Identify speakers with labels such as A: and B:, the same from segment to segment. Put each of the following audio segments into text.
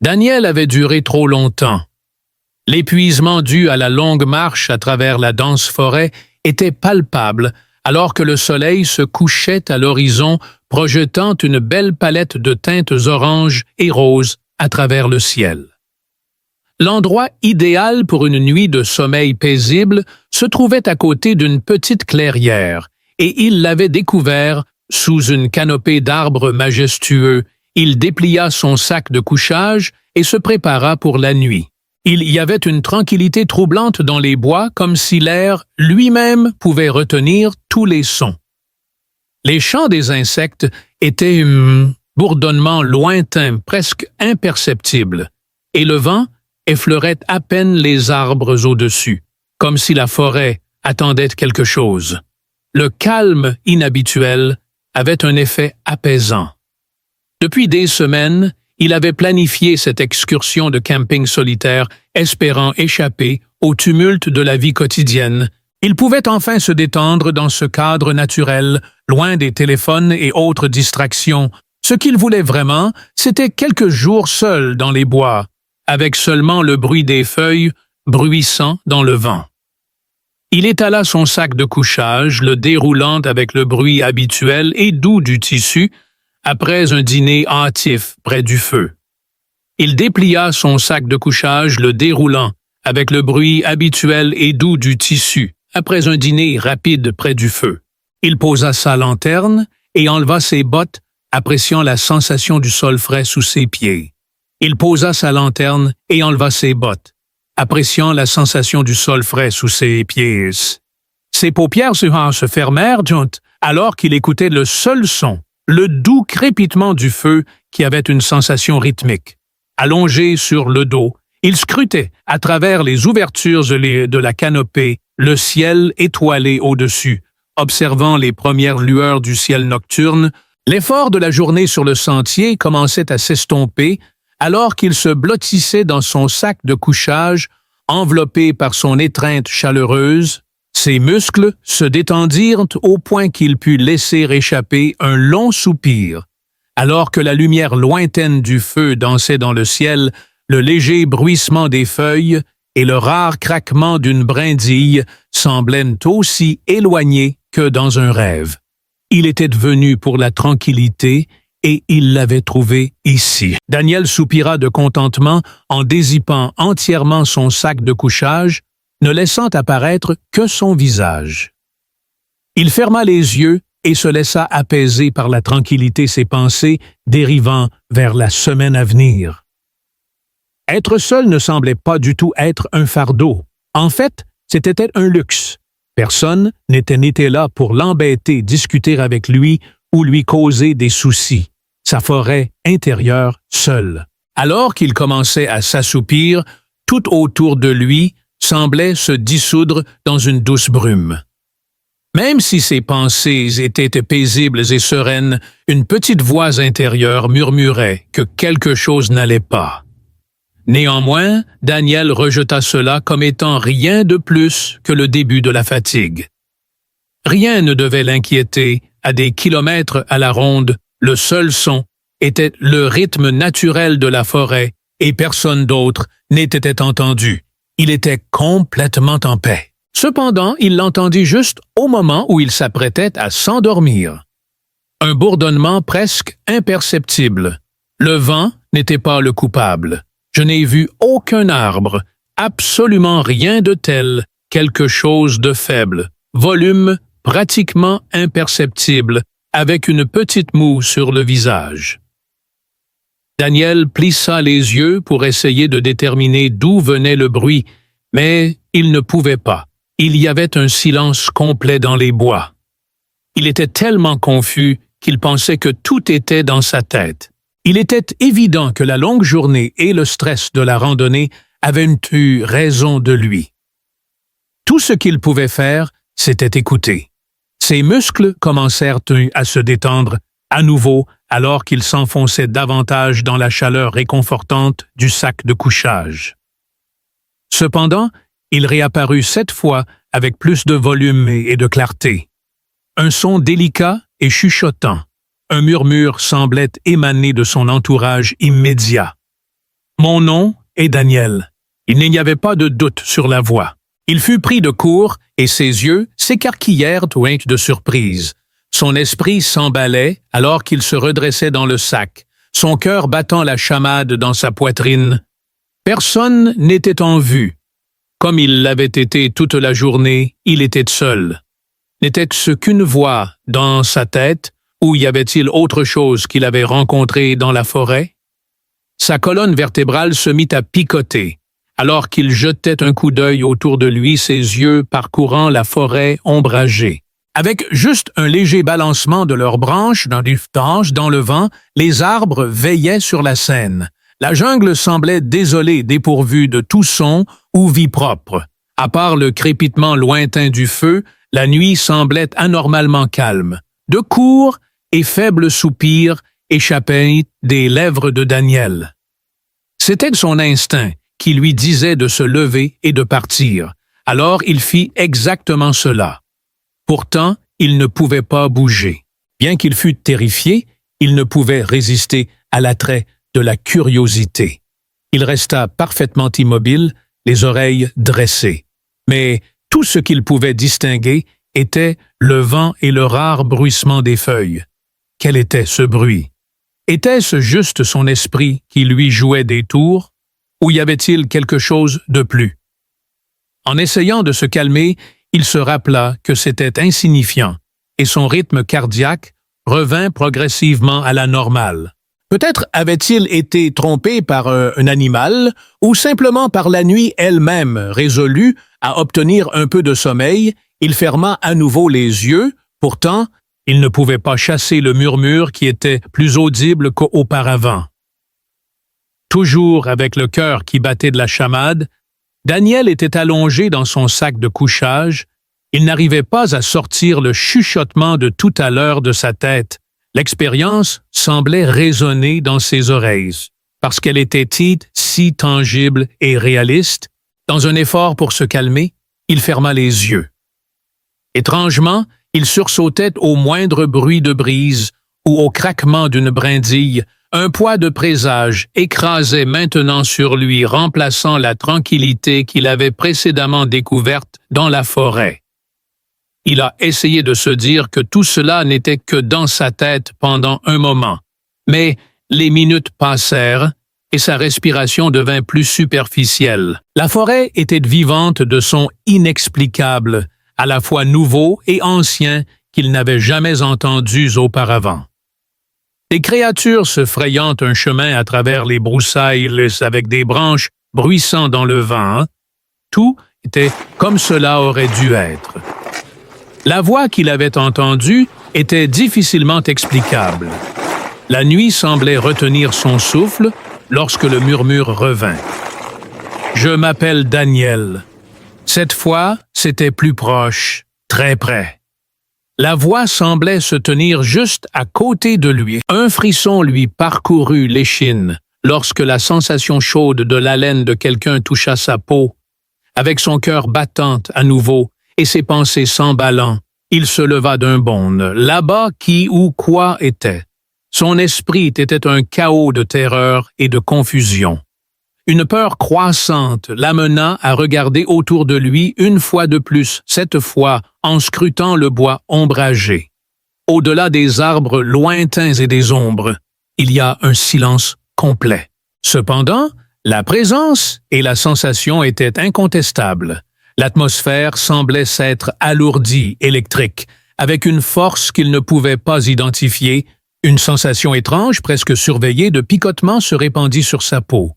A: Daniel avait duré trop longtemps. L'épuisement dû à la longue marche à travers la dense forêt était palpable alors que le soleil se couchait à l'horizon, projetant une belle palette de teintes oranges et roses à travers le ciel. L'endroit idéal pour une nuit de sommeil paisible se trouvait à côté d'une petite clairière, et il l'avait découvert sous une canopée d'arbres majestueux. Il déplia son sac de couchage et se prépara pour la nuit. Il y avait une tranquillité troublante dans les bois, comme si l'air lui-même pouvait retenir tous les sons. Les chants des insectes étaient bourdonnement lointain, presque imperceptible, et le vent effleurait à peine les arbres au-dessus, comme si la forêt attendait quelque chose. Le calme inhabituel avait un effet apaisant. Depuis des semaines, il avait planifié cette excursion de camping solitaire, espérant échapper au tumulte de la vie quotidienne. Il pouvait enfin se détendre dans ce cadre naturel, loin des téléphones et autres distractions. Ce qu'il voulait vraiment, c'était quelques jours seul dans les bois, avec seulement le bruit des feuilles bruissant dans le vent. Il étala son sac de couchage, le déroulant avec le bruit habituel et doux du tissu, après un dîner hâtif près du feu. Il déplia son sac de couchage, le déroulant avec le bruit habituel et doux du tissu, après un dîner rapide près du feu. Il posa sa lanterne et enleva ses bottes, appréciant la sensation du sol frais sous ses pieds. Il posa sa lanterne et enleva ses bottes, appréciant la sensation du sol frais sous ses pieds. Ses paupières se fermèrent alors qu'il écoutait le seul son, le doux crépitement du feu qui avait une sensation rythmique. Allongé sur le dos, il scrutait, à travers les ouvertures de la canopée, le ciel étoilé au-dessus, observant les premières lueurs du ciel nocturne. L'effort de la journée sur le sentier commençait à s'estomper alors qu'il se blottissait dans son sac de couchage, enveloppé par son étreinte chaleureuse. Ses muscles se détendirent au point qu'il put laisser échapper un long soupir, alors que la lumière lointaine du feu dansait dans le ciel, le léger bruissement des feuilles et le rare craquement d'une brindille semblaient aussi éloignés que dans un rêve. Il était venu pour la tranquillité et il l'avait trouvé ici. Daniel soupira de contentement en dézippant entièrement son sac de couchage, ne laissant apparaître que son visage. Il ferma les yeux et se laissa apaiser par la tranquillité ses pensées dérivant vers la semaine à venir. Être seul ne semblait pas du tout être un fardeau. En fait, c'était un luxe. Personne n'était là pour l'embêter, discuter avec lui ou lui causer des soucis. Sa forêt intérieure seule. Alors qu'il commençait à s'assoupir, tout autour de lui semblait se dissoudre dans une douce brume. Même si ses pensées étaient paisibles et sereines, une petite voix intérieure murmurait que quelque chose n'allait pas. Néanmoins, Daniel rejeta cela comme étant rien de plus que le début de la fatigue. Rien ne devait l'inquiéter. À des kilomètres à la ronde, le seul son était le rythme naturel de la forêt et personne d'autre n'était entendu. Il était complètement en paix. Cependant, il l'entendit juste au moment où il s'apprêtait à s'endormir. Un bourdonnement presque imperceptible. Le vent n'était pas le coupable. Je n'ai vu aucun arbre, absolument rien de tel, quelque chose de faible, volume pratiquement imperceptible, avec une petite moue sur le visage. Daniel plissa les yeux pour essayer de déterminer d'où venait le bruit, mais il ne pouvait pas. Il y avait un silence complet dans les bois. Il était tellement confus qu'il pensait que tout était dans sa tête. Il était évident que la longue journée et le stress de la randonnée avaient eu raison de lui. Tout ce qu'il pouvait faire, c'était écouter. Ses muscles commencèrent à se détendre à nouveau alors qu'il s'enfonçait davantage dans la chaleur réconfortante du sac de couchage. Cependant, il réapparut cette fois avec plus de volume et de clarté. Un son délicat et chuchotant. Un murmure semblait émaner de son entourage immédiat. Mon nom est Daniel. » Il n'y avait pas de doute sur la voix. Il fut pris de court et ses yeux s'écarquillèrent de surprise. Son esprit s'emballait alors qu'il se redressait dans le sac, son cœur battant la chamade dans sa poitrine. Personne n'était en vue. Comme il l'avait été toute la journée, il était seul. N'était-ce qu'une voix dans sa tête, ou y avait-il autre chose qu'il avait rencontré dans la forêt? Sa colonne vertébrale se mit à picoter, alors qu'il jetait un coup d'œil autour de lui, ses yeux parcourant la forêt ombragée. Avec juste un léger balancement de leurs branches dans le vent, les arbres veillaient sur la scène. La jungle semblait désolée, dépourvue de tout son ou vie propre. À part le crépitement lointain du feu, la nuit semblait anormalement calme. De courts et faibles soupirs échappaient des lèvres de Daniel. C'était son instinct qui lui disait de se lever et de partir. Alors il fit exactement cela. Pourtant, il ne pouvait pas bouger. Bien qu'il fût terrifié, il ne pouvait résister à l'attrait de la curiosité. Il resta parfaitement immobile, les oreilles dressées. Mais tout ce qu'il pouvait distinguer était le vent et le rare bruissement des feuilles. Quel était ce bruit? Était-ce juste son esprit qui lui jouait des tours, ou y avait-il quelque chose de plus? En essayant de se calmer, il se rappela que c'était insignifiant, et son rythme cardiaque revint progressivement à la normale. Peut-être avait-il été trompé par un animal, ou simplement par la nuit elle-même. Résolu à obtenir un peu de sommeil, il ferma à nouveau les yeux. Pourtant, il ne pouvait pas chasser le murmure qui était plus audible qu'auparavant. Toujours avec le cœur qui battait de la chamade, Daniel était allongé dans son sac de couchage. Il n'arrivait pas à sortir le chuchotement de tout à l'heure de sa tête. L'expérience semblait résonner dans ses oreilles, parce qu'elle était si tangible et réaliste. Dans un effort pour se calmer, il ferma les yeux. Étrangement, il sursautait au moindre bruit de brise ou au craquement d'une brindille. Un poids de présage écrasait maintenant sur lui, remplaçant la tranquillité qu'il avait précédemment découverte dans la forêt. Il a essayé de se dire que tout cela n'était que dans sa tête pendant un moment, mais les minutes passèrent et sa respiration devint plus superficielle. La forêt était vivante de sons inexplicables, à la fois nouveaux et anciens qu'il n'avait jamais entendus auparavant. Des créatures se frayant un chemin à travers les broussailles avec des branches bruissant dans le vent, tout était comme cela aurait dû être. La voix qu'il avait entendue était difficilement explicable. La nuit semblait retenir son souffle lorsque le murmure revint. « Je m'appelle Daniel. » Cette fois, c'était plus proche, très près. La voix semblait se tenir juste à côté de lui. Un frisson lui parcourut l'échine lorsque la sensation chaude de l'haleine de quelqu'un toucha sa peau. Avec son cœur battant à nouveau et ses pensées s'emballant, il se leva d'un bond. Là-bas, qui ou quoi était? Son esprit était un chaos de terreur et de confusion. Une peur croissante l'amena à regarder autour de lui une fois de plus, cette fois en scrutant le bois ombragé. Au-delà des arbres lointains et des ombres, il y a un silence complet. Cependant, la présence et la sensation étaient incontestables. L'atmosphère semblait s'être alourdie, électrique, avec une force qu'il ne pouvait pas identifier. Une sensation étrange, presque surveillée, de picotement se répandit sur sa peau.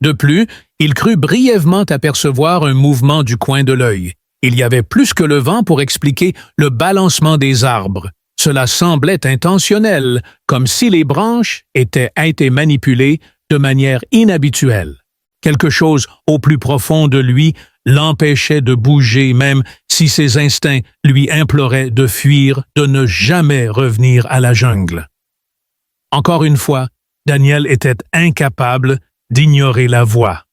A: De plus, il crut brièvement apercevoir un mouvement du coin de l'œil. Il y avait plus que le vent pour expliquer le balancement des arbres. Cela semblait intentionnel, comme si les branches étaient manipulées de manière inhabituelle. Quelque chose au plus profond de lui l'empêchait de bouger, même si ses instincts lui imploraient de fuir, de ne jamais revenir à la jungle. Encore une fois, Daniel était incapable d'ignorer la voix.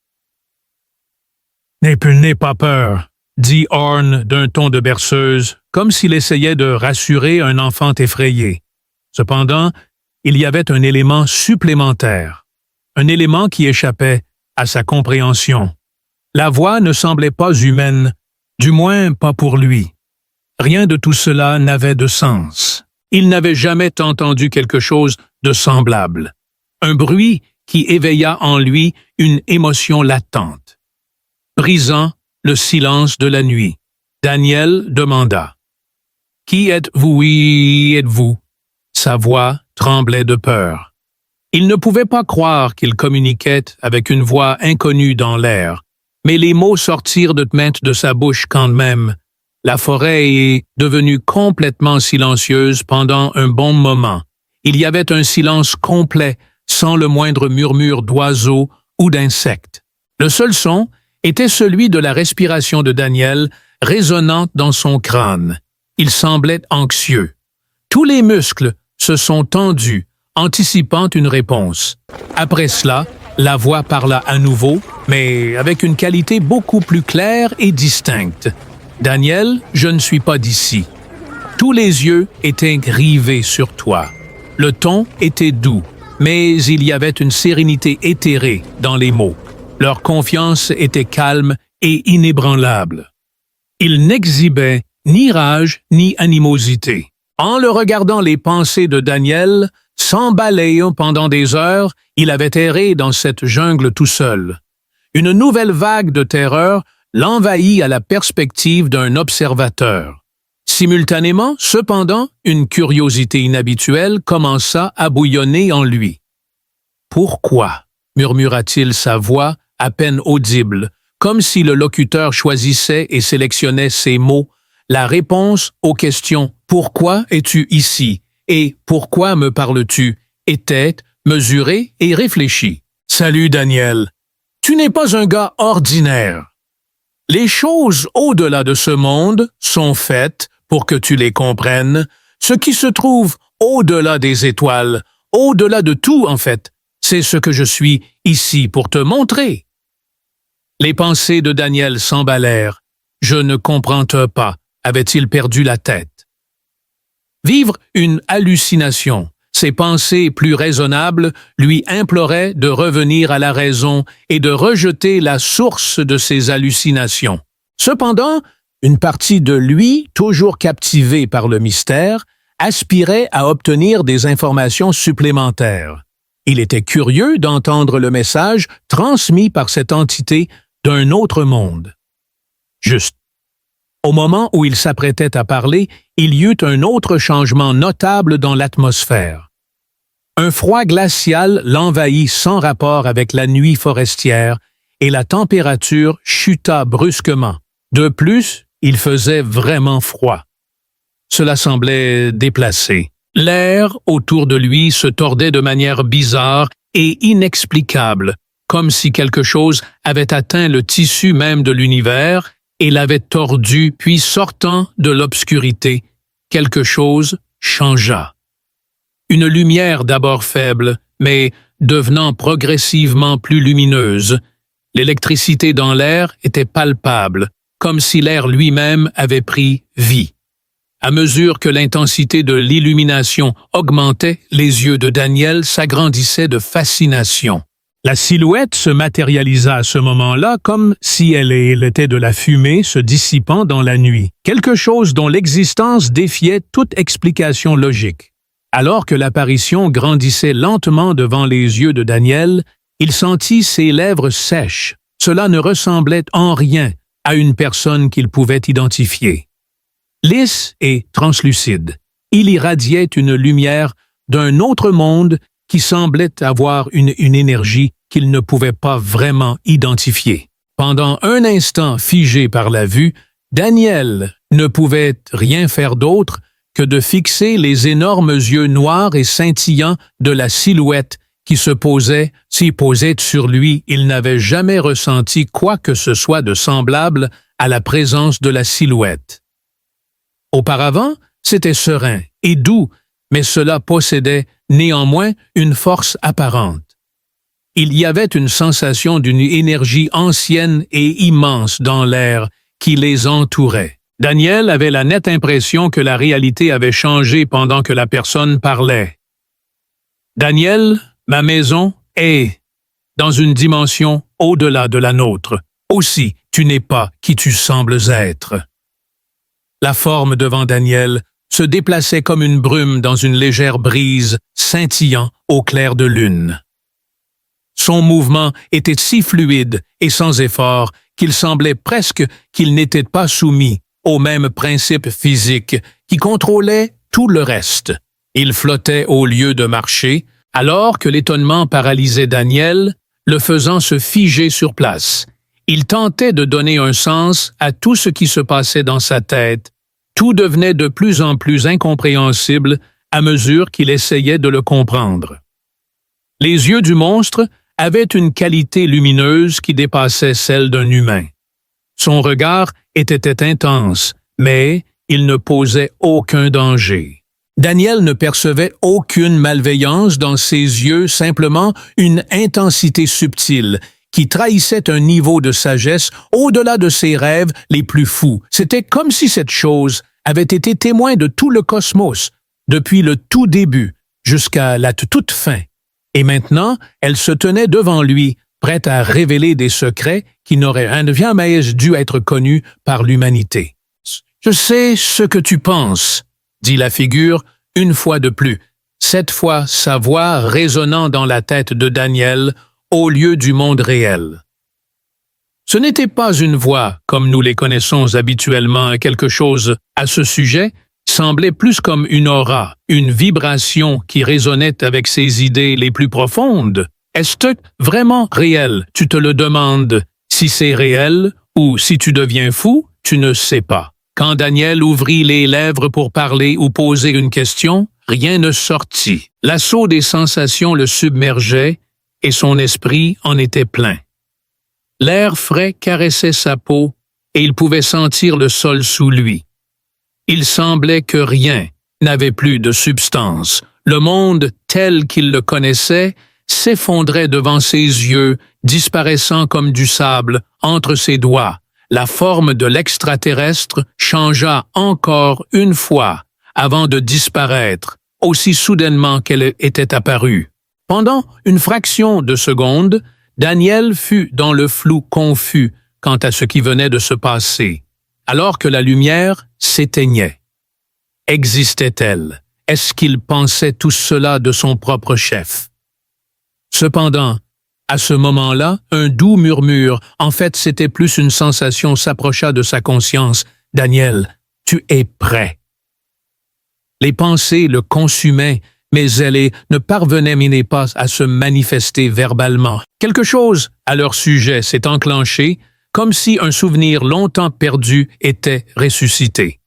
A: « N'aie pas peur », dit Orne d'un ton de berceuse, comme s'il essayait de rassurer un enfant effrayé. Cependant, il y avait un élément supplémentaire, un élément qui échappait à sa compréhension. La voix ne semblait pas humaine, du moins pas pour lui. Rien de tout cela n'avait de sens. Il n'avait jamais entendu quelque chose de semblable. Un bruit qui éveilla en lui une émotion latente. Brisant le silence de la nuit, Daniel demanda « Qui êtes-vous, oui, êtes-vous » Sa voix tremblait de peur. Il ne pouvait pas croire qu'il communiquait avec une voix inconnue dans l'air, mais les mots sortirent de sa bouche quand même. La forêt est devenue complètement silencieuse pendant un bon moment. Il y avait un silence complet, sans le moindre murmure d'oiseaux ou d'insectes. Le seul son était celui de la respiration de Daniel résonnant dans son crâne. Il semblait anxieux. Tous les muscles se sont tendus, anticipant une réponse. Après cela, la voix parla à nouveau, mais avec une qualité beaucoup plus claire et distincte. « Daniel, je ne suis pas d'ici. » Tous les yeux étaient rivés sur toi. Le ton était doux, mais il y avait une sérénité éthérée dans les mots. Leur confiance était calme et inébranlable. Il n'exhibait ni rage ni animosité. En le regardant, les pensées de Daniel s'emballaient pendant des heures. Il avait erré dans cette jungle tout seul. Une nouvelle vague de terreur l'envahit à la perspective d'un observateur. Simultanément, cependant, une curiosité inhabituelle commença à bouillonner en lui. « Pourquoi » murmura-t-il, sa voix à peine audible, comme si le locuteur choisissait et sélectionnait ses mots, la réponse aux questions « Pourquoi es-tu ici » et « Pourquoi me parles-tu » était mesurée et réfléchie. « Salut Daniel, tu n'es pas un gars ordinaire. Les choses au-delà de ce monde sont faites pour que tu les comprennes. Ce qui se trouve au-delà des étoiles, au-delà de tout en fait, c'est ce que je suis ici pour te montrer. » Les pensées de Daniel s'emballèrent. « Je ne comprends pas. » Avait-il perdu la tête? Vivre une hallucination. Ses pensées plus raisonnables lui imploraient de revenir à la raison et de rejeter la source de ses hallucinations. Cependant, une partie de lui, toujours captivée par le mystère, aspirait à obtenir des informations supplémentaires. Il était curieux d'entendre le message transmis par cette entité d'un autre monde. Juste. Au moment où il s'apprêtait à parler, il y eut un autre changement notable dans l'atmosphère. Un froid glacial l'envahit sans rapport avec la nuit forestière et la température chuta brusquement. De plus, il faisait vraiment froid. Cela semblait déplacé. L'air autour de lui se tordait de manière bizarre et inexplicable, comme si quelque chose avait atteint le tissu même de l'univers et l'avait tordu, puis sortant de l'obscurité, quelque chose changea. Une lumière d'abord faible, mais devenant progressivement plus lumineuse. L'électricité dans l'air était palpable, comme si l'air lui-même avait pris vie. À mesure que l'intensité de l'illumination augmentait, les yeux de Daniel s'agrandissaient de fascination. La silhouette se matérialisa à ce moment-là comme si elle était de la fumée se dissipant dans la nuit, quelque chose dont l'existence défiait toute explication logique. Alors que l'apparition grandissait lentement devant les yeux de Daniel, il sentit ses lèvres sèches. Cela ne ressemblait en rien à une personne qu'il pouvait identifier. Lisse et translucide, il irradiait une lumière d'un autre monde qui semblait avoir une énergie qu'il ne pouvait pas vraiment identifier. Pendant un instant figé par la vue, Daniel ne pouvait rien faire d'autre que de fixer les énormes yeux noirs et scintillants de la silhouette qui se posait. S'y posait sur lui, il n'avait jamais ressenti quoi que ce soit de semblable à la présence de la silhouette. Auparavant, c'était serein et doux, mais cela possédait néanmoins une force apparente. Il y avait une sensation d'une énergie ancienne et immense dans l'air qui les entourait. Daniel avait la nette impression que la réalité avait changé pendant que la personne parlait. « Daniel, ma maison est... » dans une dimension au-delà de la nôtre. Aussi, tu n'es pas qui tu sembles être. » La forme devant Daniel se déplaçait comme une brume dans une légère brise scintillant au clair de lune. Son mouvement était si fluide et sans effort qu'il semblait presque qu'il n'était pas soumis au même principe physique qui contrôlait tout le reste. Il flottait au lieu de marcher, alors que l'étonnement paralysait Daniel, le faisant se figer sur place. Il tentait de donner un sens à tout ce qui se passait dans sa tête. Tout devenait de plus en plus incompréhensible à mesure qu'il essayait de le comprendre. Les yeux du monstre avaient une qualité lumineuse qui dépassait celle d'un humain. Son regard était intense, mais il ne posait aucun danger. Daniel ne percevait aucune malveillance dans ses yeux, simplement une intensité subtile qui trahissait un niveau de sagesse au-delà de ses rêves les plus fous. C'était comme si cette chose avait été témoin de tout le cosmos, depuis le tout début jusqu'à la toute fin. Et maintenant, elle se tenait devant lui, prête à révéler des secrets qui n'auraient jamais dû être connus par l'humanité. « Je sais ce que tu penses », dit la figure une fois de plus, cette fois sa voix résonnant dans la tête de Daniel au lieu du monde réel. Ce n'était pas une voix comme nous les connaissons habituellement, quelque chose à ce sujet semblait plus comme une aura, une vibration qui résonnait avec ses idées les plus profondes. Est-ce vraiment réel? Tu te le demandes. Si c'est réel ou si tu deviens fou, tu ne sais pas. Quand Daniel ouvrit les lèvres pour parler ou poser une question, rien ne sortit. L'assaut des sensations le submergeait et son esprit en était plein. L'air frais caressait sa peau et il pouvait sentir le sol sous lui. Il semblait que rien n'avait plus de substance. Le monde tel qu'il le connaissait s'effondrait devant ses yeux, disparaissant comme du sable entre ses doigts. La forme de l'extraterrestre changea encore une fois avant de disparaître, aussi soudainement qu'elle était apparue. Pendant une fraction de seconde, Daniel fut dans le flou confus quant à ce qui venait de se passer, alors que la lumière s'éteignait. Existait-elle? Est-ce qu'il pensait tout cela de son propre chef? Cependant, à ce moment-là, un doux murmure, en fait c'était plus une sensation, s'approcha de sa conscience. « Daniel, tu es prêt. » Les pensées le consumaient, mais elles ne parvenaient pas à se manifester verbalement. Quelque chose à leur sujet s'est enclenché, comme si un souvenir longtemps perdu était ressuscité.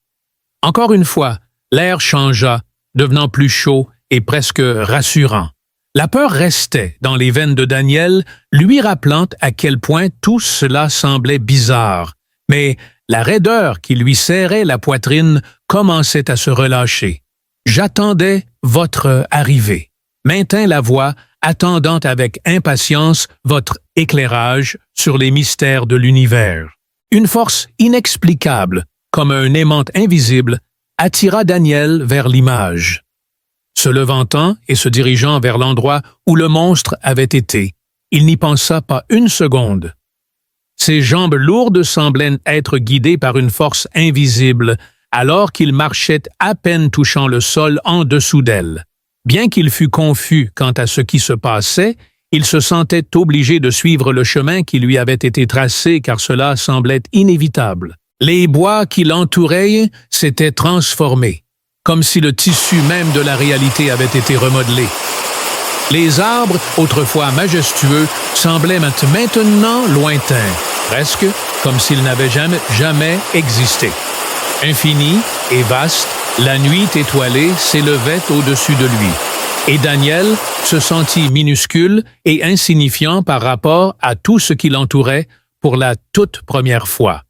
A: Encore une fois, l'air changea, devenant plus chaud et presque rassurant. La peur restait dans les veines de Daniel, lui rappelant à quel point tout cela semblait bizarre. Mais la raideur qui lui serrait la poitrine commençait à se relâcher. « J'attendais votre arrivée », maintint la voix, attendant avec impatience votre éclairage sur les mystères de l'univers. Une force inexplicable, comme un aimant invisible, attira Daniel vers l'image. Se levantant et se dirigeant vers l'endroit où le monstre avait été, il n'y pensa pas une seconde. Ses jambes lourdes semblaient être guidées par une force invisible, alors qu'il marchait à peine touchant le sol en dessous d'elle. Bien qu'il fût confus quant à ce qui se passait, il se sentait obligé de suivre le chemin qui lui avait été tracé car cela semblait inévitable. Les bois qui l'entouraient s'étaient transformés, comme si le tissu même de la réalité avait été remodelé. Les arbres, autrefois majestueux, semblaient maintenant lointains, presque comme s'ils n'avaient jamais existé. Infini et vaste, la nuit étoilée s'élevait au-dessus de lui, et Daniel se sentit minuscule et insignifiant par rapport à tout ce qui l'entourait pour la toute première fois.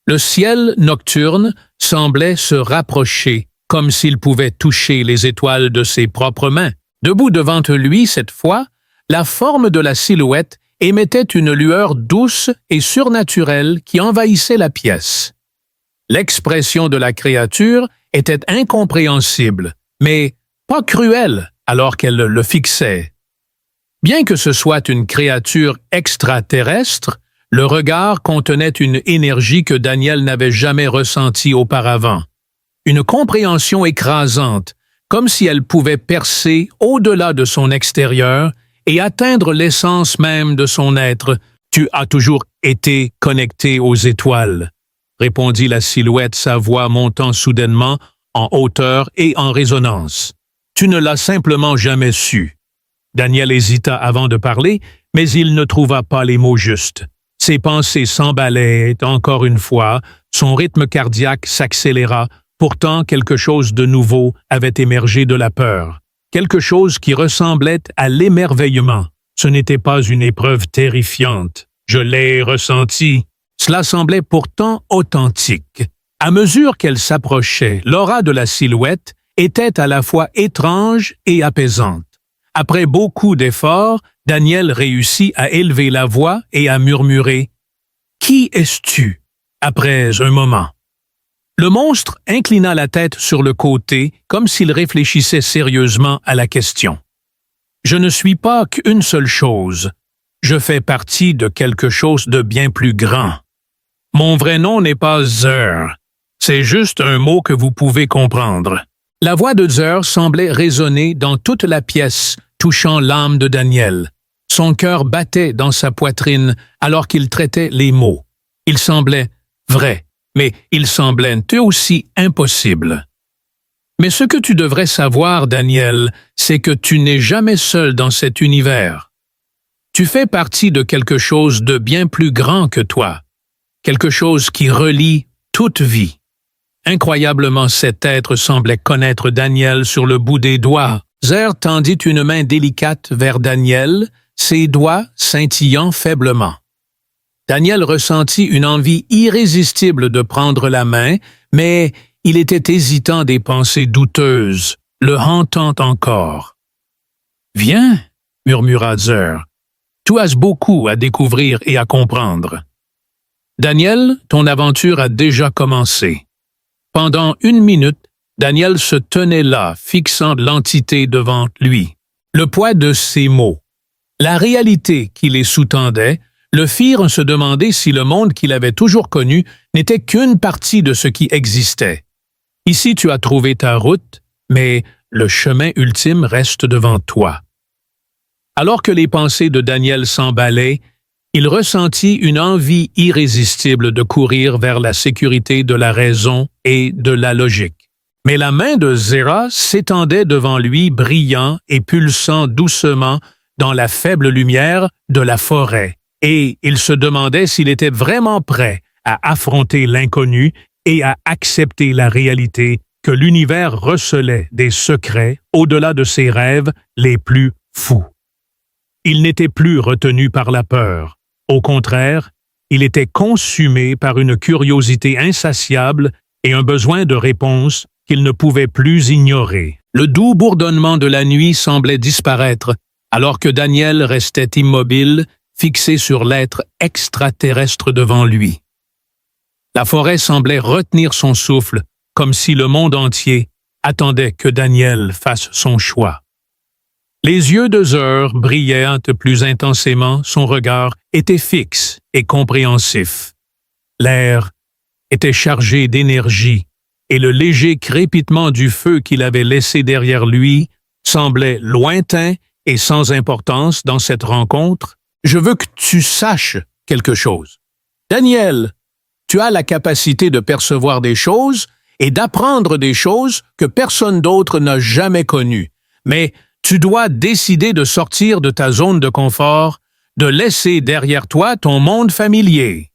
A: Le ciel nocturne semblait se rapprocher, comme s'il pouvait toucher les étoiles de ses propres mains. Debout devant lui cette fois, la forme de la silhouette émettait une lueur douce et surnaturelle qui envahissait la pièce. L'expression de la créature était incompréhensible, mais pas cruelle alors qu'elle le fixait. Bien que ce soit une créature extraterrestre, le regard contenait une énergie que Daniel n'avait jamais ressentie auparavant. Une compréhension écrasante, comme si elle pouvait percer au-delà de son extérieur et atteindre l'essence même de son être. « Tu as toujours été connecté aux étoiles », répondit la silhouette, sa voix montant soudainement en hauteur et en résonance. « Tu ne l'as simplement jamais su. » Daniel hésita avant de parler, mais il ne trouva pas les mots justes. Ses pensées s'emballaient encore une fois, son rythme cardiaque s'accéléra. Pourtant, quelque chose de nouveau avait émergé de la peur, quelque chose qui ressemblait à l'émerveillement. Ce n'était pas une épreuve terrifiante. Je l'ai ressenti. Cela semblait pourtant authentique. À mesure qu'elle s'approchait, l'aura de la silhouette était à la fois étrange et apaisante. Après beaucoup d'efforts, Daniel réussit à élever la voix et à murmurer « Qui es-tu » après un moment. Le monstre inclina la tête sur le côté, comme s'il réfléchissait sérieusement à la question. « Je ne suis pas qu'une seule chose. Je fais partie de quelque chose de bien plus grand. Mon vrai nom n'est pas Zer. C'est juste un mot que vous pouvez comprendre. » La voix de Zer semblait résonner dans toute la pièce, touchant l'âme de Daniel. Son cœur battait dans sa poitrine alors qu'il traitait les mots. Il semblait vrai, mais il semblait eux aussi impossible. Mais ce que tu devrais savoir, Daniel, c'est que tu n'es jamais seul dans cet univers. Tu fais partie de quelque chose de bien plus grand que toi, quelque chose qui relie toute vie. Incroyablement, cet être semblait connaître Daniel sur le bout des doigts. Zer tendit une main délicate vers Daniel, ses doigts scintillant faiblement. Daniel ressentit une envie irrésistible de prendre la main, mais il était hésitant, des pensées douteuses, le hantant encore. « Viens, » murmura Zer. « Tu as beaucoup à découvrir et à comprendre. » Daniel, ton aventure a déjà commencé. Pendant 1 minute, Daniel se tenait là, fixant l'entité devant lui. Le poids de ses mots, la réalité qui les sous-tendait, le firent se demander si le monde qu'il avait toujours connu n'était qu'une partie de ce qui existait. Ici, tu as trouvé ta route, mais le chemin ultime reste devant toi. Alors que les pensées de Daniel s'emballaient, il ressentit une envie irrésistible de courir vers la sécurité de la raison et de la logique. Mais la main de Zera s'étendait devant lui, brillant et pulsant doucement dans la faible lumière de la forêt, et il se demandait s'il était vraiment prêt à affronter l'inconnu et à accepter la réalité que l'univers recelait des secrets au-delà de ses rêves les plus fous. Il n'était plus retenu par la peur. Au contraire, il était consumé par une curiosité insatiable et un besoin de réponse qu'il ne pouvait plus ignorer. Le doux bourdonnement de la nuit semblait disparaître, alors que Daniel restait immobile, fixé sur l'être extraterrestre devant lui. La forêt semblait retenir son souffle, comme si le monde entier attendait que Daniel fasse son choix. Les yeux de Zer brillaient plus intensément, son regard était fixe et compréhensif. L'air était chargé d'énergie, et le léger crépitement du feu qu'il avait laissé derrière lui semblait lointain et sans importance dans cette rencontre. « Je veux que tu saches quelque chose. Daniel, tu as la capacité de percevoir des choses et d'apprendre des choses que personne d'autre n'a jamais connues. Mais tu dois décider de sortir de ta zone de confort, de laisser derrière toi ton monde familier. »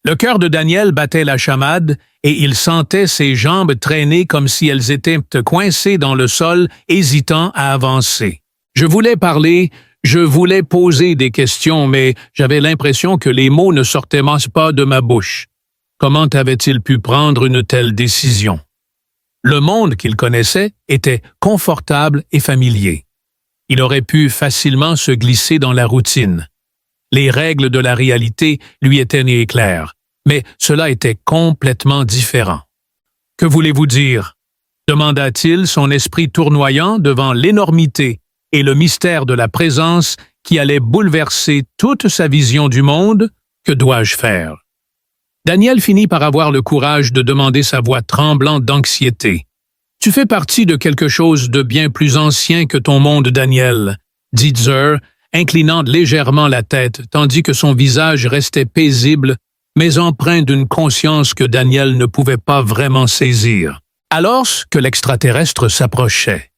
A: Le cœur de Daniel battait la chamade et il sentait ses jambes traîner comme si elles étaient coincées dans le sol, hésitant à avancer. Je voulais parler, je voulais poser des questions, mais j'avais l'impression que les mots ne sortaient pas de ma bouche. Comment avait-il pu prendre une telle décision? Le monde qu'il connaissait était confortable et familier. Il aurait pu facilement se glisser dans la routine. Les règles de la réalité lui étaient nées claires, mais cela était complètement différent. « Que voulez-vous dire » demanda-t-il, son esprit tournoyant devant l'énormité et le mystère de la présence qui allait bouleverser toute sa vision du monde. Que dois-je faire? Daniel finit par avoir le courage de demander sa voix tremblante d'anxiété. « Tu fais partie de quelque chose de bien plus ancien que ton monde, Daniel, » dit Zer, inclinant légèrement la tête, tandis que son visage restait paisible, mais empreint d'une conscience que Daniel ne pouvait pas vraiment saisir. Alors que l'extraterrestre s'approchait,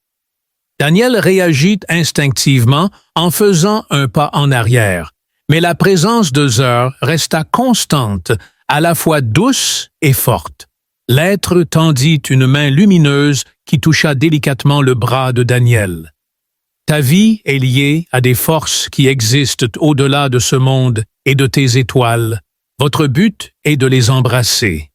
A: Daniel réagit instinctivement en faisant un pas en arrière, mais la présence de Zer resta constante, à la fois douce et forte. L'être tendit une main lumineuse qui toucha délicatement le bras de Daniel. « Ta vie est liée à des forces qui existent au-delà de ce monde et de tes étoiles. Votre but est de les embrasser. »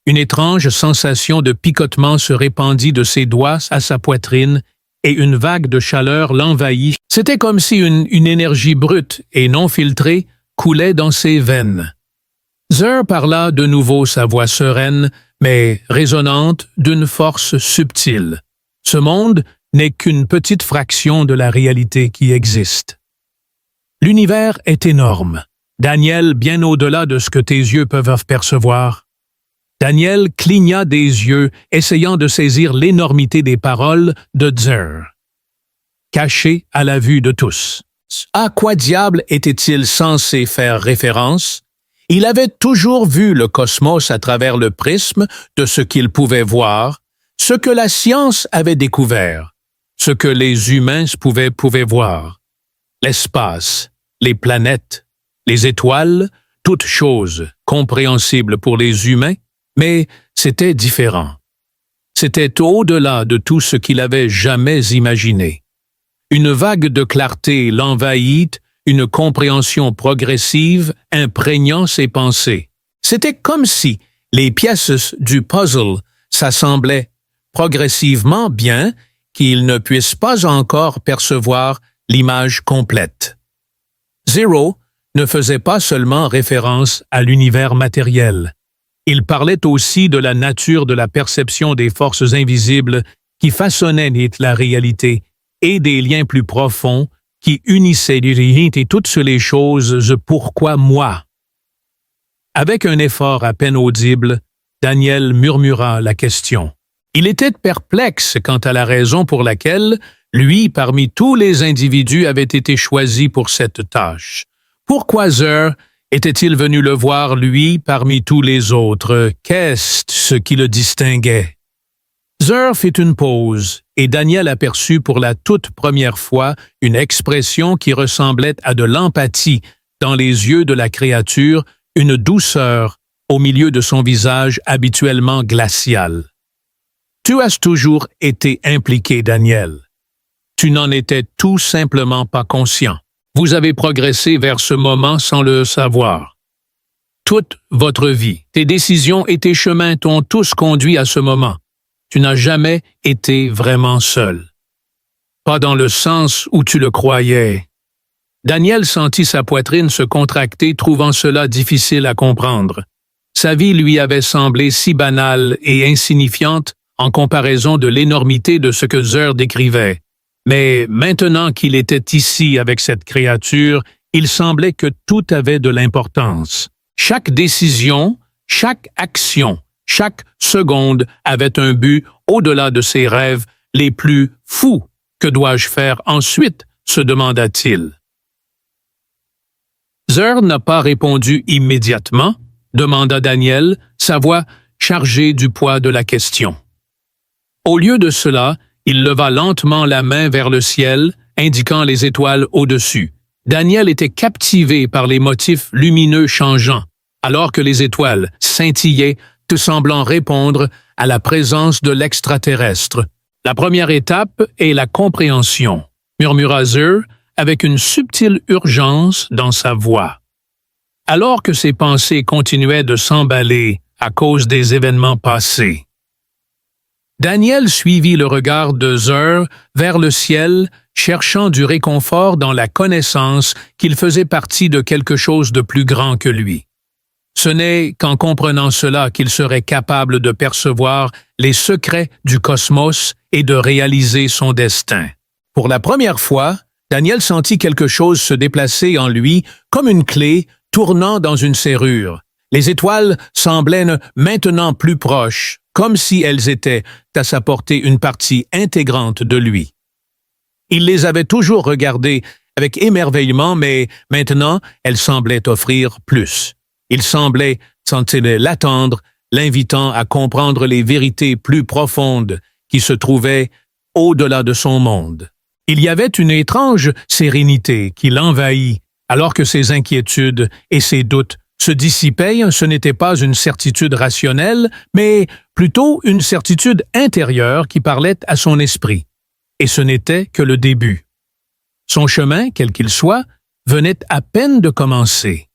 A: Une étrange sensation de picotement se répandit de ses doigts à sa poitrine et une vague de chaleur l'envahit. C'était comme si une énergie brute et non filtrée coulait dans ses veines. Zer parla de nouveau sa voix sereine, mais résonnante d'une force subtile. Ce monde n'est qu'une petite fraction de la réalité qui existe. L'univers est énorme. Daniel, bien au-delà de ce que tes yeux peuvent percevoir. Daniel cligna des yeux, essayant de saisir l'énormité des paroles de Zer, cachées à la vue de tous. À quoi diable était-il censé faire référence? Il avait toujours vu le cosmos à travers le prisme de ce qu'il pouvait voir, ce que la science avait découvert, ce que les humains pouvaient voir. L'espace, les planètes, les étoiles, toutes choses compréhensibles pour les humains, mais c'était différent. C'était au-delà de tout ce qu'il avait jamais imaginé. Une vague de clarté l'envahit, une compréhension progressive imprégnant ses pensées. C'était comme si les pièces du puzzle s'assemblaient progressivement bien qu'il ne puisse pas encore percevoir l'image complète. Zero ne faisait pas seulement référence à l'univers matériel. Il parlait aussi de la nature de la perception des forces invisibles qui façonnaient la réalité et des liens plus profonds qui unissaient et toutes les choses. Pourquoi moi? Avec un effort à peine audible, Daniel murmura la question. Il était perplexe quant à la raison pour laquelle lui, parmi tous les individus, avait été choisi pour cette tâche. Pourquoi Zer était-il venu le voir, lui, parmi tous les autres? Qu'est-ce qui le distinguait? Zer fit une pause, et Daniel aperçut pour la toute première fois une expression qui ressemblait à de l'empathie dans les yeux de la créature, une douceur au milieu de son visage habituellement glacial. « Tu as toujours été impliqué, Daniel. Tu n'en étais tout simplement pas conscient. Vous avez progressé vers ce moment sans le savoir. Toute votre vie, tes décisions et tes chemins t'ont tous conduit à ce moment. Tu n'as jamais été vraiment seul. Pas dans le sens où tu le croyais. » Daniel sentit sa poitrine se contracter, trouvant cela difficile à comprendre. Sa vie lui avait semblé si banale et insignifiante en comparaison de l'énormité de ce que Zer décrivait. Mais maintenant qu'il était ici avec cette créature, il semblait que tout avait de l'importance. Chaque décision, chaque action, chaque seconde avait un but au-delà de ses rêves les plus fous. Que dois-je faire ensuite? Se demanda-t-il. Zer n'a pas répondu immédiatement, demanda Daniel, sa voix chargée du poids de la question. Au lieu de cela, il leva lentement la main vers le ciel, indiquant les étoiles au-dessus. Daniel était captivé par les motifs lumineux changeants, alors que les étoiles scintillaient, te semblant répondre à la présence de l'extraterrestre. « La première étape est la compréhension », murmura Zer avec une subtile urgence dans sa voix. Alors que ses pensées continuaient de s'emballer à cause des événements passés. Daniel suivit le regard de Zer vers le ciel, cherchant du réconfort dans la connaissance qu'il faisait partie de quelque chose de plus grand que lui. Ce n'est qu'en comprenant cela qu'il serait capable de percevoir les secrets du cosmos et de réaliser son destin. Pour la première fois, Daniel sentit quelque chose se déplacer en lui comme une clé tournant dans une serrure. Les étoiles semblaient maintenant plus proches, comme si elles étaient à sa portée une partie intégrante de lui. Il les avait toujours regardées avec émerveillement, mais maintenant elles semblaient offrir plus. Il semblait sentir l'attendre, l'invitant à comprendre les vérités plus profondes qui se trouvaient au-delà de son monde. Il y avait une étrange sérénité qui l'envahit, alors que ses inquiétudes et ses doutes se dissipaient. Ce n'était pas une certitude rationnelle, mais plutôt une certitude intérieure qui parlait à son esprit. Et ce n'était que le début. Son chemin, quel qu'il soit, venait à peine de commencer.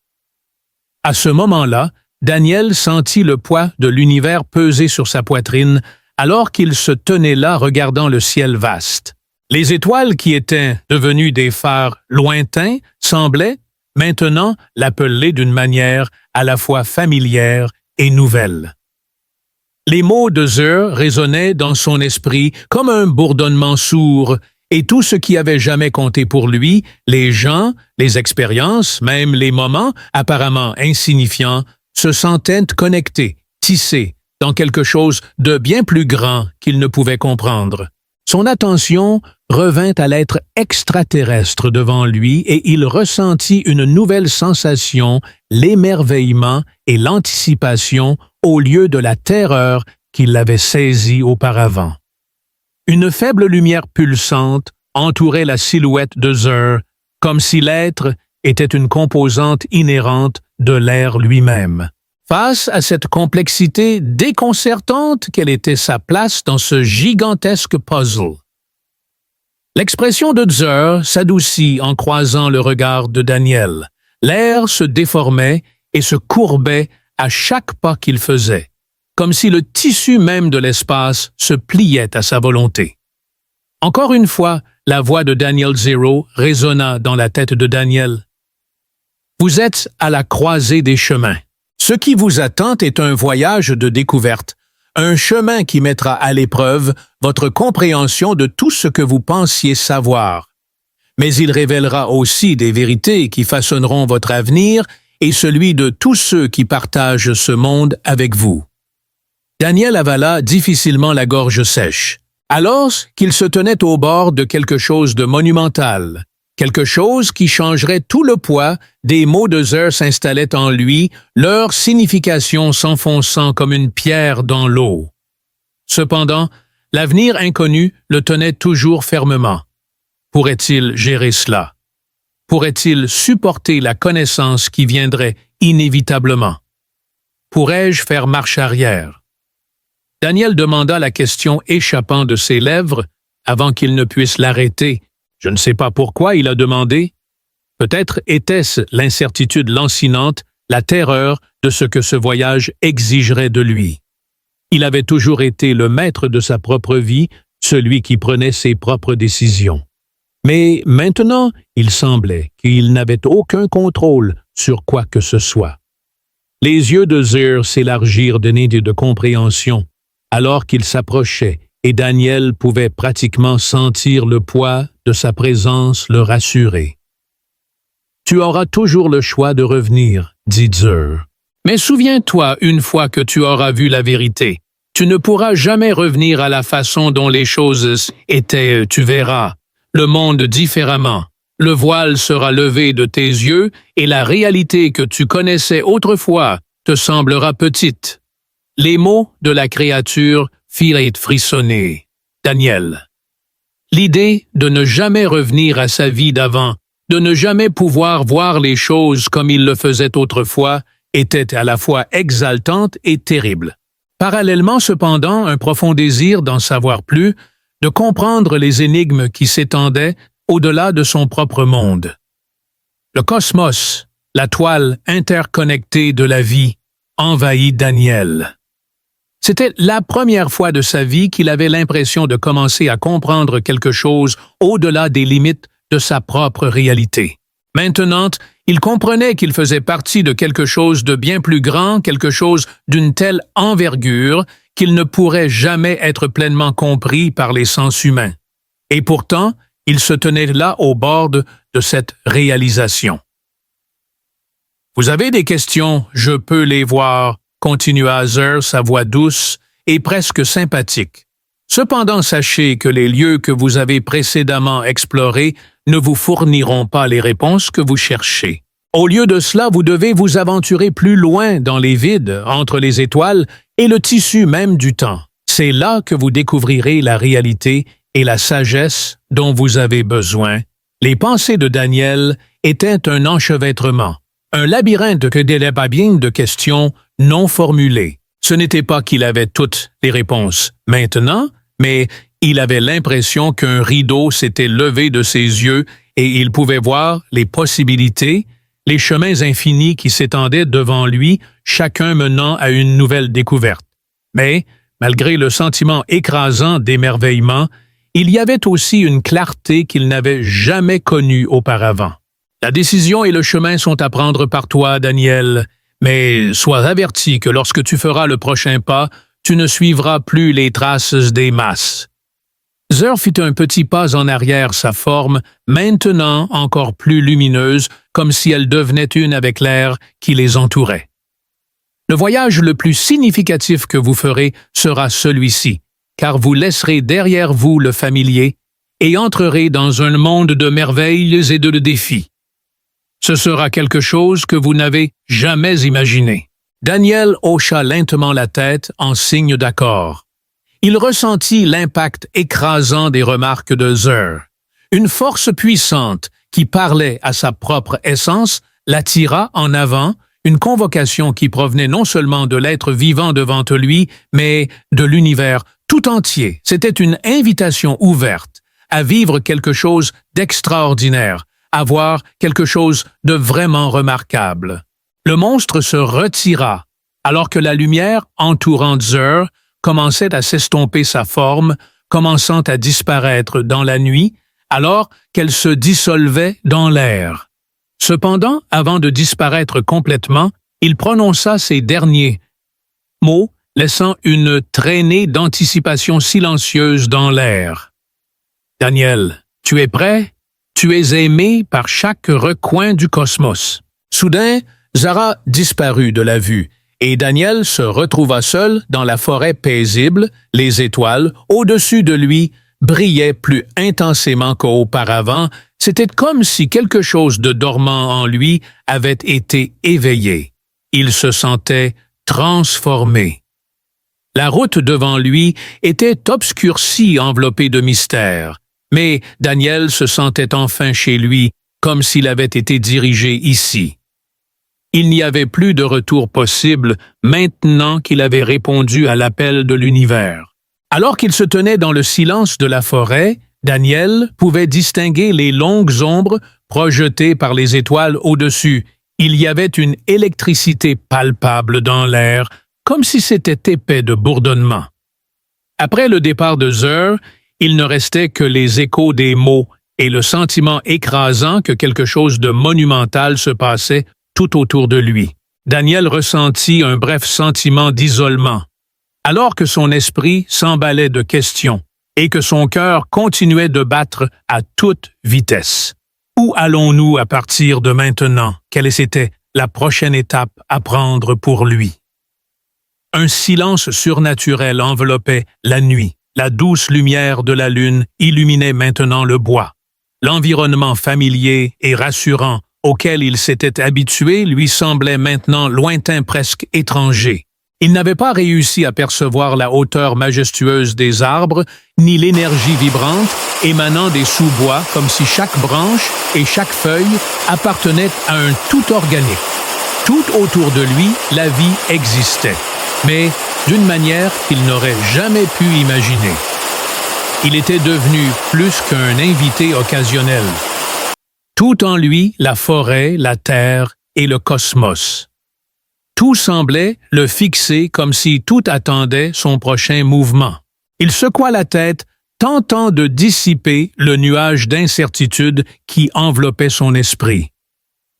A: À ce moment-là, Daniel sentit le poids de l'univers peser sur sa poitrine alors qu'il se tenait là regardant le ciel vaste. Les étoiles qui étaient devenues des phares lointains semblaient maintenant l'appeler d'une manière à la fois familière et nouvelle. Les mots de Zur résonnaient dans son esprit comme un bourdonnement sourd, et tout ce qui avait jamais compté pour lui, les gens, les expériences, même les moments apparemment insignifiants, se sentaient connectés, tissés, dans quelque chose de bien plus grand qu'il ne pouvait comprendre. Son attention revint à l'être extraterrestre devant lui et il ressentit une nouvelle sensation, l'émerveillement et l'anticipation au lieu de la terreur qui l'avait saisi auparavant. Une faible lumière pulsante entourait la silhouette de Zur, comme si l'être était une composante inhérente de l'air lui-même. Face à cette complexité déconcertante, quelle était sa place dans ce gigantesque puzzle? L'expression de Zur s'adoucit en croisant le regard de Daniel. L'air se déformait et se courbait à chaque pas qu'il faisait, comme si le tissu même de l'espace se pliait à sa volonté. Encore une fois, la voix de Daniel Zero résonna dans la tête de Daniel. « Vous êtes à la croisée des chemins. Ce qui vous attend est un voyage de découverte, un chemin qui mettra à l'épreuve votre compréhension de tout ce que vous pensiez savoir. Mais il révélera aussi des vérités qui façonneront votre avenir et celui de tous ceux qui partagent ce monde avec vous. » Daniel avala difficilement la gorge sèche, alors qu'il se tenait au bord de quelque chose de monumental. Quelque chose qui changerait tout le poids des mots de Zur s'installait en lui, leur signification s'enfonçant comme une pierre dans l'eau. Cependant, l'avenir inconnu le tenait toujours fermement. Pourrait-il gérer cela? Pourrait-il supporter la connaissance qui viendrait inévitablement? Pourrais-je faire marche arrière? Daniel demanda la question échappant de ses lèvres avant qu'il ne puisse l'arrêter. Je ne sais pas pourquoi il a demandé. Peut-être était-ce l'incertitude lancinante, la terreur de ce que ce voyage exigerait de lui. Il avait toujours été le maître de sa propre vie, celui qui prenait ses propres décisions. Mais maintenant, il semblait qu'il n'avait aucun contrôle sur quoi que ce soit. Les yeux de Zur s'élargirent d'un idée de compréhension, alors qu'il s'approchait, et Daniel pouvait pratiquement sentir le poids de sa présence le rassurer. « Tu auras toujours le choix de revenir, » dit Zur. « Mais souviens-toi, une fois que tu auras vu la vérité, tu ne pourras jamais revenir à la façon dont les choses étaient, tu verras, le monde différemment. Le voile sera levé de tes yeux et la réalité que tu connaissais autrefois te semblera petite. » Les mots de la créature firent frissonner Daniel. L'idée de ne jamais revenir à sa vie d'avant, de ne jamais pouvoir voir les choses comme il le faisait autrefois, était à la fois exaltante et terrible. Parallèlement, cependant, un profond désir d'en savoir plus, de comprendre les énigmes qui s'étendaient au-delà de son propre monde. Le cosmos, la toile interconnectée de la vie, envahit Daniel. C'était la première fois de sa vie qu'il avait l'impression de commencer à comprendre quelque chose au-delà des limites de sa propre réalité. Maintenant, il comprenait qu'il faisait partie de quelque chose de bien plus grand, quelque chose d'une telle envergure qu'il ne pourrait jamais être pleinement compris par les sens humains. Et pourtant, Il se tenait là au bord de cette réalisation. « Vous avez des questions, je peux les voir », continua Zer, sa voix douce et presque sympathique. « Cependant, sachez que les lieux que vous avez précédemment explorés ne vous fourniront pas les réponses que vous cherchez. Au lieu de cela, vous devez vous aventurer plus loin dans les vides, entre les étoiles et le tissu même du temps. C'est là que vous découvrirez la réalité et la sagesse dont vous avez besoin. » Les pensées de Daniel étaient un enchevêtrement, un labyrinthe de questions non formulées. Ce n'était pas qu'il avait toutes les réponses maintenant, mais il avait l'impression qu'un rideau s'était levé de ses yeux et il pouvait voir les possibilités, les chemins infinis qui s'étendaient devant lui, chacun menant à une nouvelle découverte. Mais, malgré le sentiment écrasant d'émerveillement, il y avait aussi une clarté qu'il n'avait jamais connue auparavant. La décision et le chemin sont à prendre par toi, Daniel, mais sois averti que lorsque tu feras le prochain pas, tu ne suivras plus les traces des masses. Zer fit un petit pas en arrière, sa forme, maintenant encore plus lumineuse, comme si elle devenait une avec l'air qui les entourait. Le voyage le plus significatif que vous ferez sera celui-ci, car vous laisserez derrière vous le familier et entrerez dans un monde de merveilles et de défis. Ce sera quelque chose que vous n'avez jamais imaginé. Daniel hocha lentement la tête en signe d'accord. Il ressentit l'impact écrasant des remarques de Zer. Une force puissante qui parlait à sa propre essence l'attira en avant, une convocation qui provenait non seulement de l'être vivant devant lui, mais de l'univers tout entier. C'était une invitation ouverte à vivre quelque chose d'extraordinaire, à voir quelque chose de vraiment remarquable. Le monstre se retira, alors que la lumière entourant Zer commençait à s'estomper sa forme, commençant à disparaître dans la nuit, alors qu'elle se dissolvait dans l'air. Cependant, avant de disparaître complètement, il prononça ces derniers mots, laissant une traînée d'anticipation silencieuse dans l'air. « Daniel, tu es prêt? Tu es aimé par chaque recoin du cosmos. » Soudain, Zara disparut de la vue, et Daniel se retrouva seul dans la forêt paisible. Les étoiles, au-dessus de lui, brillaient plus intensément qu'auparavant. C'était comme si quelque chose de dormant en lui avait été éveillé. Il se sentait transformé. La route devant lui était obscurcie, enveloppée de mystère. Mais Daniel se sentait enfin chez lui, comme s'il avait été dirigé ici. Il n'y avait plus de retour possible maintenant qu'il avait répondu à l'appel de l'univers. Alors qu'il se tenait dans le silence de la forêt, Daniel pouvait distinguer les longues ombres projetées par les étoiles au-dessus. Il y avait une électricité palpable dans l'air, comme si c'était épais de bourdonnement. Après le départ de Zer, il ne restait que les échos des mots et le sentiment écrasant que quelque chose de monumental se passait tout autour de lui. Daniel ressentit un bref sentiment d'isolement, alors que son esprit s'emballait de questions et que son cœur continuait de battre à toute vitesse. Où allons-nous à partir de maintenant? Quelle était la prochaine étape à prendre pour lui? Un silence surnaturel enveloppait la nuit. La douce lumière de la lune illuminait maintenant le bois. L'environnement familier et rassurant auquel il s'était habitué lui semblait maintenant lointain, presque étranger. Il n'avait pas réussi à percevoir la hauteur majestueuse des arbres, ni l'énergie vibrante émanant des sous-bois, comme si chaque branche et chaque feuille appartenaient à un tout organique. Tout autour de lui, la vie existait, mais d'une manière qu'il n'aurait jamais pu imaginer. Il était devenu plus qu'un invité occasionnel. Tout en lui, la forêt, la terre et le cosmos. Tout semblait le fixer comme si tout attendait son prochain mouvement. Il secoua la tête, tentant de dissiper le nuage d'incertitude qui enveloppait son esprit.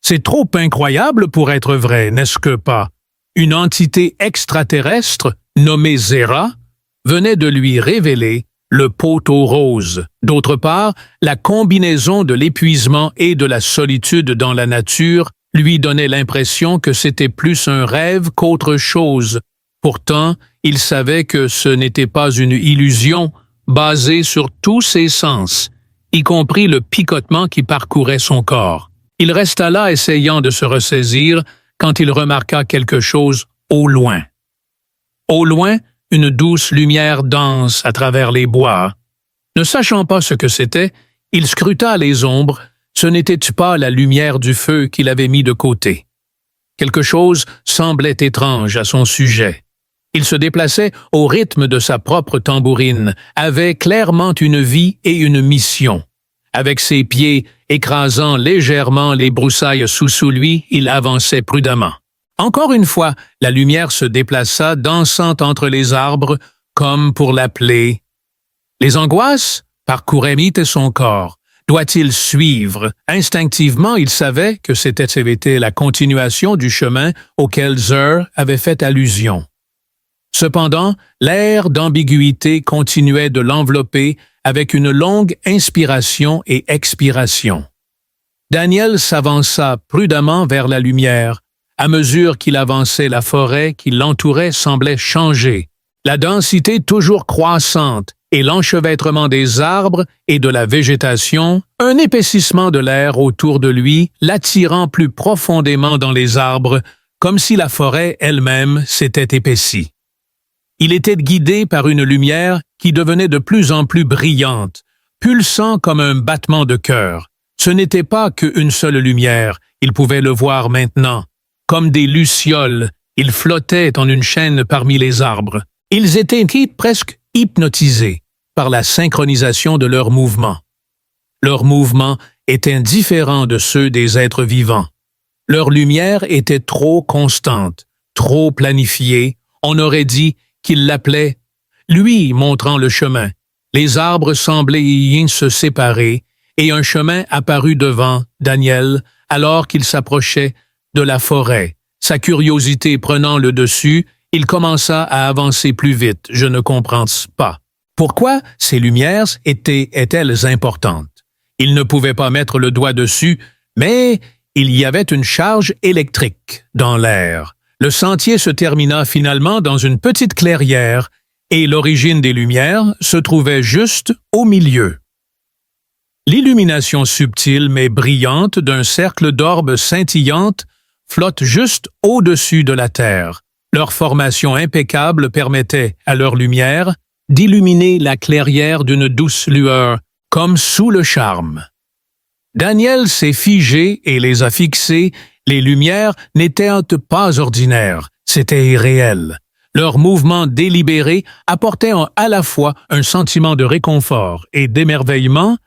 A: C'est trop incroyable pour être vrai, n'est-ce que pas? Une entité extraterrestre, nommée Zera, venait de lui révéler le poteau rose. D'autre part, la combinaison de l'épuisement et de la solitude dans la nature lui donnait l'impression que c'était plus un rêve qu'autre chose. Pourtant, il savait que ce n'était pas une illusion basée sur tous ses sens, y compris le picotement qui parcourait son corps. Il resta là essayant de se ressaisir quand il remarqua quelque chose au loin. Au loin, une douce lumière danse à travers les bois. Ne sachant pas ce que c'était, il scruta les ombres. Ce n'était pas la lumière du feu qu'il avait mis de côté. Quelque chose semblait étrange à son sujet. Il se déplaçait au rythme de sa propre tambourine, avait clairement une vie et une mission. Avec ses pieds écrasant légèrement les broussailles sous lui, il avançait prudemment. Encore une fois, la lumière se déplaça, dansant entre les arbres, comme pour l'appeler. Les angoisses parcouraient vite son corps. Doit-il suivre? Instinctivement, il savait que c'était la continuation du chemin auquel Zer avait fait allusion. Cependant, l'air d'ambiguïté continuait de l'envelopper avec une longue inspiration et expiration. Daniel s'avança prudemment vers la lumière. À mesure qu'il avançait, la forêt qui l'entourait semblait changer. La densité toujours croissante et l'enchevêtrement des arbres et de la végétation, un épaississement de l'air autour de lui, l'attirant plus profondément dans les arbres, comme si la forêt elle-même s'était épaissie. Il était guidé par une lumière qui devenait de plus en plus brillante, pulsant comme un battement de cœur. Ce n'était pas qu'une seule lumière, il pouvait le voir maintenant. Comme des lucioles, ils flottaient en une chaîne parmi les arbres. Ils étaient presque hypnotisés par la synchronisation de leurs mouvements. Leurs mouvements étaient différents de ceux des êtres vivants. Leur lumière était trop constante, trop planifiée, on aurait dit qu'il l'appelait, lui montrant le chemin. Les arbres semblaient y se séparer, et un chemin apparut devant Daniel alors qu'il s'approchait de la forêt. Sa curiosité prenant le dessus, il commença à avancer plus vite. Je ne comprends pas. Pourquoi ces lumières étaient-elles importantes? Il ne pouvait pas mettre le doigt dessus, mais il y avait une charge électrique dans l'air. Le sentier se termina finalement dans une petite clairière et l'origine des lumières se trouvait juste au milieu. L'illumination subtile mais brillante d'un cercle d'orbes scintillantes flotte juste au-dessus de la terre. Leur formation impeccable permettait à leur lumière d'illuminer la clairière d'une douce lueur, comme sous le charme. Daniel s'est figé et les a fixées. Les lumières n'étaient pas ordinaires, c'était irréel. Leurs mouvements délibérés apportaient à la fois un sentiment de réconfort et d'émerveillement